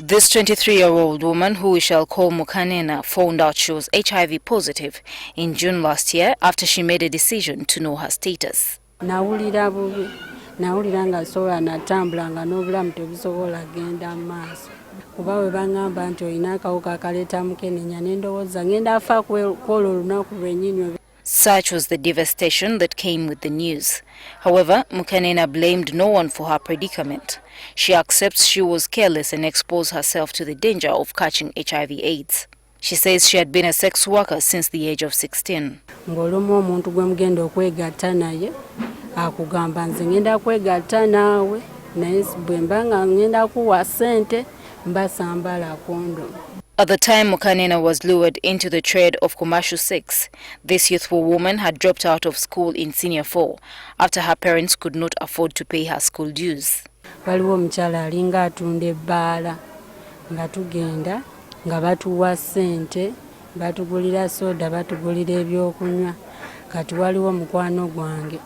This 23-year-old woman, who we shall call Mukanena, found out she was HIV positive in June last year after she made a decision to know her status. Nawulira bubi, nawulira nga sola natambula nga n'obulamu tebusobola genda maaso. Kuba bwe bangamba nti olina akawuka akaleeta mukenenya ne ndowooza ngenda afa kwolwo olunaku lwennyini. Such was the devastation that came with the news. However, Mukanena blamed no one for her predicament. She accepts she was careless and exposed herself to the danger of catching HIV/AIDS. She says she had been a sex worker since the age of 16. Ng'olumu omuntu gwe mugenda okwegatta naye akugamba nze ngenda kwegatta naawe naye bwe mba nga ngenda kuwa ssente mba sambala kondom. At the time Mukanena was lured into the trade of commercial sex, this youthful woman had dropped out of school in Senior 4 after her parents could not afford to pay her school dues. Waliwo omukyala alinga atunda ebbaala nga tugenda nga batuwa ssente, batugulira soda, batugulira ebyokunywa. Kati waliwo mukwano gwange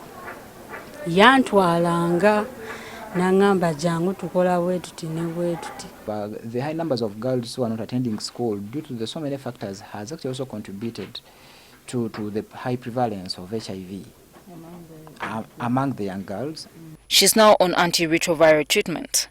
yantwalanga n'angamba jangu tukola bwe tuti ne bwe tuti. The high numbers of girls who are not attending school due to the so many factors has actually also contributed to the high prevalence of HIV among the young girls. She's now on antiretroviral treatment.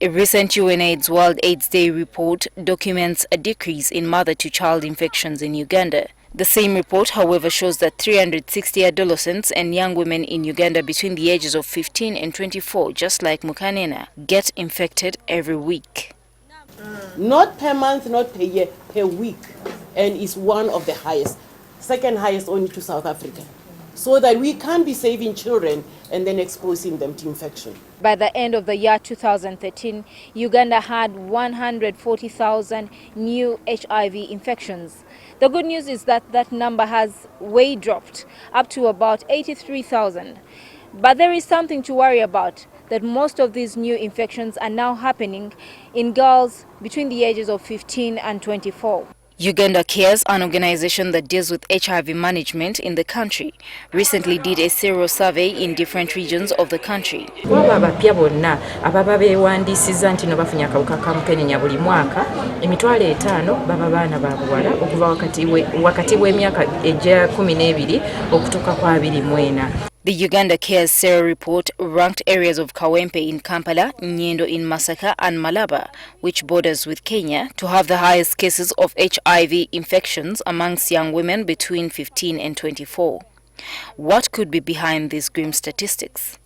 A recent UNAIDS World AIDS Day report documents a decrease in mother-to-child infections in Uganda. The same report, however, shows that 360 adolescents and young women in Uganda between the ages of 15 and 24, just like Mukanena, get infected every week. Not per month, not per year, per week. And it's one of the highest, second highest only to South Africa. So that we can't be saving children and then exposing them to infection. By the end of the year 2013, Uganda had 140,000 new HIV infections. The good news is that that number has way dropped up to about 83,000. But there is something to worry about, that most of these new infections are now happening in girls between the ages of 15 and 24. Uganda Cares, an organization that deals with HIV management in the country, recently did a serial survey in different regions of the country. Abapya bonna ababa beewandiisizza nti no bafunye akawuka ka mukenenya buli mwaka emitwalo 5 baba baana ba buwala okuva wakati w'emyaka egya 12 okutuuka kwa 24. The Uganda Cares Serial Report ranked areas of Kawempe in Kampala, Nyendo in Masaka and Malaba, which borders with Kenya, to have the highest cases of HIV infections amongst young women between 15 and 24. What could be behind these grim statistics?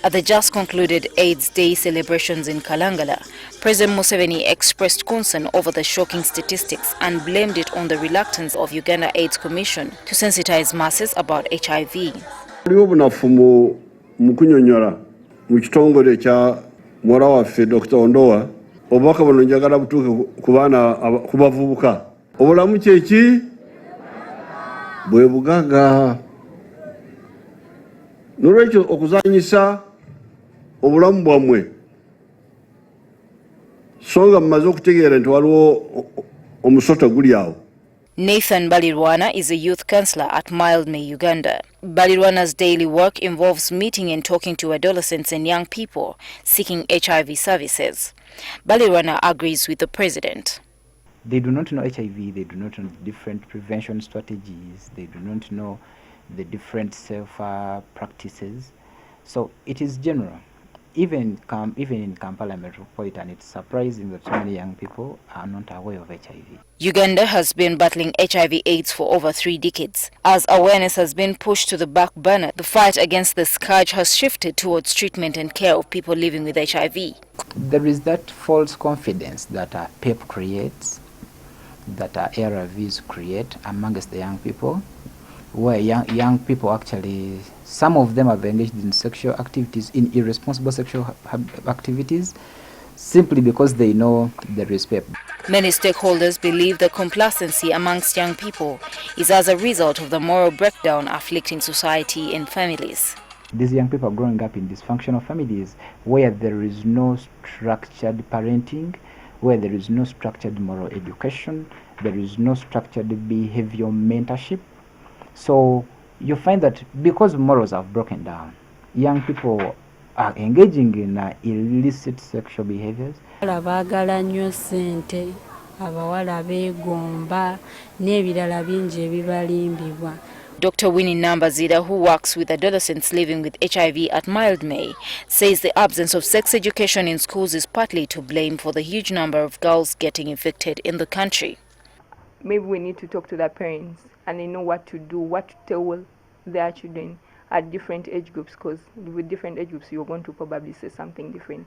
At the just concluded AIDS Day celebrations in Kalangala, President Museveni expressed concern over the shocking statistics and blamed it on the reluctance of Uganda AIDS Commission to sensitize masses about HIV. Waliwo obunafu mu kunyonyola mu kitongole kya mwala waffe Dr. Ondoa obubaka buno njagala butuuke ku bavubuka. Obulamu kyeki bwe bugaga. N'olwekyo okuzanyisa obulamu bwammwe so nga mumaze okutegeera nti waliwo omusota guli awo. Nathan Balirwana is a youth counsellor at Mildmay, Uganda. Balirwana's daily work involves meeting and talking to adolescents and young people seeking HIV services. Balirwana agrees with the president. They do not know HIV, they do not know the different prevention strategies, they do not know the different safe practices. So it is general. Even in Kampala Metropolitan, it's surprising that so many young people are not aware of HIV. Uganda has been battling HIV/AIDS for over 3 decades. As awareness has been pushed to the back burner, the fight against the scourge has shifted towards treatment and care of people living with HIV. There is that false confidence that PEP creates, that ARVs create amongst the young people, where young people actually, some of them have engaged in sexual activities, in irresponsible sexual activities, simply because they know there is PEP. Many stakeholders believe the complacency amongst young people is as a result of the moral breakdown afflicting society and families. These young people are growing up in dysfunctional families where there is no structured parenting, where there is no structured moral education, there is no structured behavioral mentorship. So you find that because morals have broken down, young people are engaging in illicit sexual behaviors. Baagala nnyo ssente, abawala beegomba n'ebirala bingi ebibalimbibwa. Dr. Winnie Nambazida, who works with adolescents living with HIV at Mildmay, says the absence of sex education in schools is partly to blame for the huge number of girls getting infected in the country. Maybe we need to talk to the parents and they know what to do, what to tell their children at different age groups, because with different age groups you're going to probably say something different.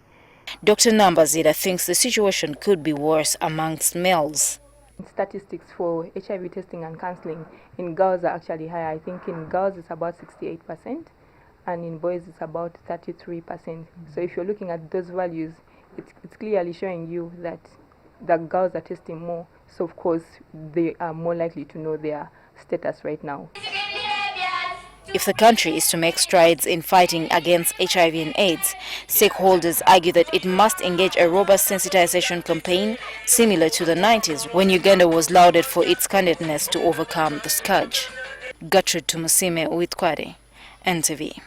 Dr. Nambazida thinks the situation could be worse amongst males. Statistics for HIV testing and counseling in girls are actually higher. I think in girls it's about 68% and in boys it's about 33%. So if you're looking at those values, it's clearly showing you that the girls are testing more. So of course they are more likely to know their status right now. If the country is to make strides in fighting against HIV and AIDS, stakeholders argue that it must engage a robust sensitization campaign similar to the 90s when Uganda was lauded for its candidness to overcome the scourge. Gertrude Tumusime with Kware, NTV.